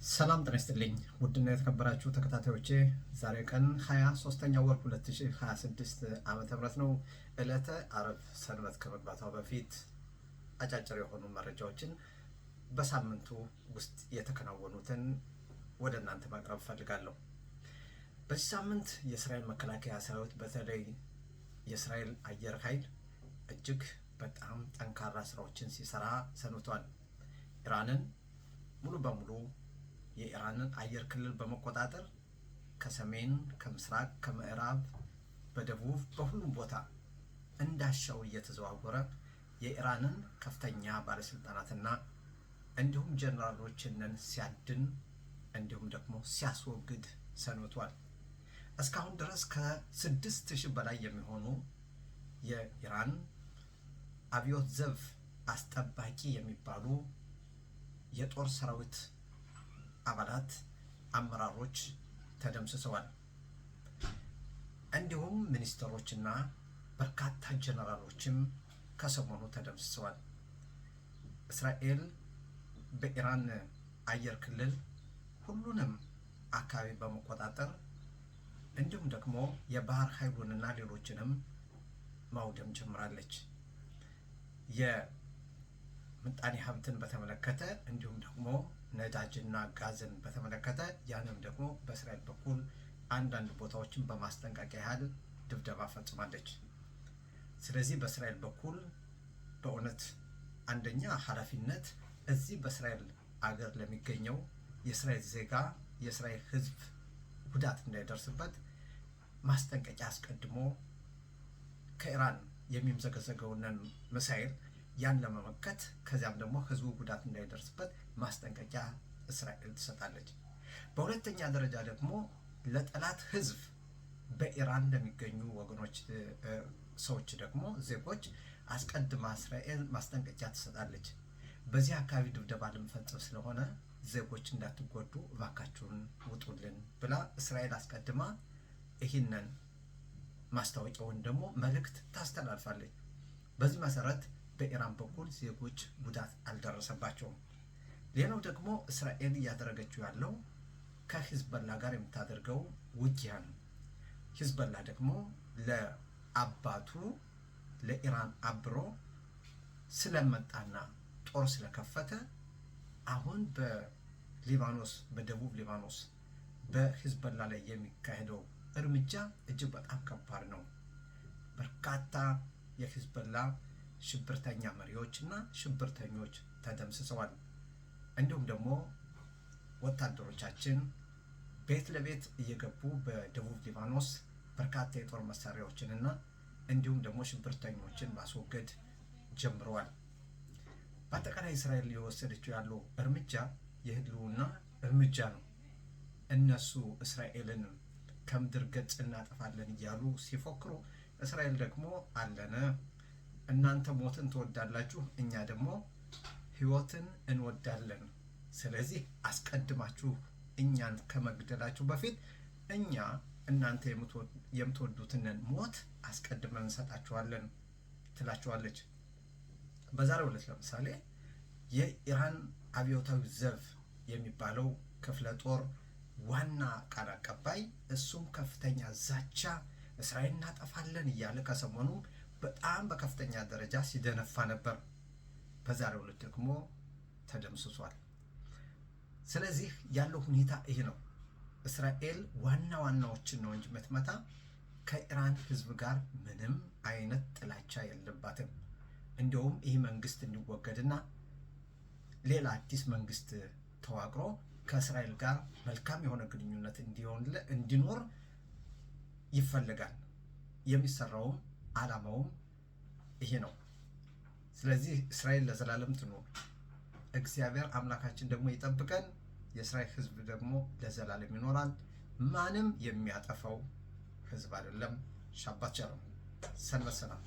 ሰላም ጤና ይስጥልኝ ውድና የተከበራችሁ ተከታታዮቼ፣ ዛሬ ቀን 23ኛው ወር 2026 ዓመተ ምህረት ነው። ዕለተ ዓርብ ሰንበት ከመግባቷ በፊት አጫጭር የሆኑ መረጃዎችን በሳምንቱ ውስጥ የተከናወኑትን ወደ እናንተ ማቅረብ ፈልጋለሁ። በዚህ ሳምንት የእስራኤል መከላከያ ሰራዊት በተለይ የእስራኤል አየር ኃይል እጅግ በጣም ጠንካራ ስራዎችን ሲሰራ ሰንብቷል። ኢራንን ሙሉ በሙሉ የኢራንን አየር ክልል በመቆጣጠር ከሰሜን፣ ከምስራቅ፣ ከምዕራብ፣ በደቡብ በሁሉም ቦታ እንዳሻው እየተዘዋወረ የኢራንን ከፍተኛ ባለስልጣናትና እንዲሁም ጀነራሎችን ሲያድን እንዲሁም ደግሞ ሲያስወግድ ሰንብቷል። እስካሁን ድረስ ከ6000 በላይ የሚሆኑ የኢራን አብዮት ዘብ አስጠባቂ የሚባሉ የጦር ሰራዊት አባላት አመራሮች ተደምስሰዋል። እንዲሁም ሚኒስትሮችና በርካታ ጀነራሎችም ከሰሞኑ ተደምስሰዋል። እስራኤል በኢራን አየር ክልል ሁሉንም አካባቢ በመቆጣጠር እንዲሁም ደግሞ የባህር ኃይሉንና ሌሎችንም ማውደም ጀምራለች። የምጣኔ ሀብትን በተመለከተ እንዲሁም ደግሞ ነዳጅና ጋዝን በተመለከተ ያንም ደግሞ በእስራኤል በኩል አንዳንድ ቦታዎችን በማስጠንቀቂያ ያህል ድብደባ ፈጽማለች። ስለዚህ በእስራኤል በኩል በእውነት አንደኛ ኃላፊነት እዚህ በእስራኤል አገር ለሚገኘው የእስራኤል ዜጋ የእስራኤል ሕዝብ ጉዳት እንዳይደርስበት ማስጠንቀቂያ አስቀድሞ ከኢራን የሚምዘገዘገውን ሚሳኤል ያን ለመመከት ከዚያም ደግሞ ህዝቡ ጉዳት እንዳይደርስበት ማስጠንቀቂያ እስራኤል ትሰጣለች። በሁለተኛ ደረጃ ደግሞ ለጠላት ህዝብ በኢራን ለሚገኙ ወገኖች ሰዎች ደግሞ ዜጎች አስቀድማ እስራኤል ማስጠንቀቂያ ትሰጣለች። በዚህ አካባቢ ድብደባ ልንፈጽም ስለሆነ ዜጎች እንዳትጎዱ እባካችሁን ውጡልን ብላ እስራኤል አስቀድማ ይህንን ማስታወቂያውን ደግሞ መልእክት ታስተላልፋለች። በዚህ መሰረት በኢራን በኩል ዜጎች ጉዳት አልደረሰባቸውም። ሌላው ደግሞ እስራኤል እያደረገችው ያለው ከሂዝቦላ ጋር የምታደርገው ውጊያ ነው። ሂዝቦላ ደግሞ ለአባቱ ለኢራን አብሮ ስለመጣና ጦር ስለከፈተ አሁን በሊባኖስ በደቡብ ሊባኖስ በሂዝቦላ ላይ የሚካሄደው እርምጃ እጅግ በጣም ከባድ ነው። በርካታ የሂዝቦላ ሽብርተኛ መሪዎች እና ሽብርተኞች ተደምስሰዋል። እንዲሁም ደግሞ ወታደሮቻችን ቤት ለቤት እየገቡ በደቡብ ሊባኖስ በርካታ የጦር መሳሪያዎችን እና እንዲሁም ደግሞ ሽብርተኞችን ማስወገድ ጀምረዋል። በአጠቃላይ እስራኤል የወሰደችው ያለው እርምጃ የህልውና እርምጃ ነው። እነሱ እስራኤልን ከምድር ገጽ እናጠፋለን እያሉ ሲፎክሩ፣ እስራኤል ደግሞ አለነ እናንተ ሞትን ትወዳላችሁ፣ እኛ ደግሞ ህይወትን እንወዳለን። ስለዚህ አስቀድማችሁ እኛን ከመግደላችሁ በፊት እኛ እናንተ የምትወዱትን ሞት አስቀድመን እንሰጣችኋለን ትላችኋለች። በዛሬው ዕለት ለምሳሌ የኢራን አብዮታዊ ዘብ የሚባለው ክፍለ ጦር ዋና ቃል አቀባይ እሱም ከፍተኛ ዛቻ እስራኤል እናጠፋለን እያለ ከሰሞኑ በጣም በከፍተኛ ደረጃ ሲደነፋ ነበር። በዛሬው ዕለት ደግሞ ተደምስሷል። ስለዚህ ያለው ሁኔታ ይህ ነው። እስራኤል ዋና ዋናዎችን ነው እንጂ የምትመታ ከኢራን ህዝብ ጋር ምንም አይነት ጥላቻ የለባትም። እንዲሁም ይህ መንግስት እንዲወገድና ሌላ አዲስ መንግስት ተዋቅሮ ከእስራኤል ጋር መልካም የሆነ ግንኙነት እንዲኖር ይፈልጋል። የሚሰራውም ዓላማውም ይሄ ነው። ስለዚህ እስራኤል ለዘላለም ትኑር። እግዚአብሔር አምላካችን ደግሞ ይጠብቀን። የእስራኤል ህዝብ ደግሞ ለዘላለም ይኖራል። ማንም የሚያጠፋው ህዝብ አይደለም። ሻባት ቸር፣ ሰንበት ሰላም።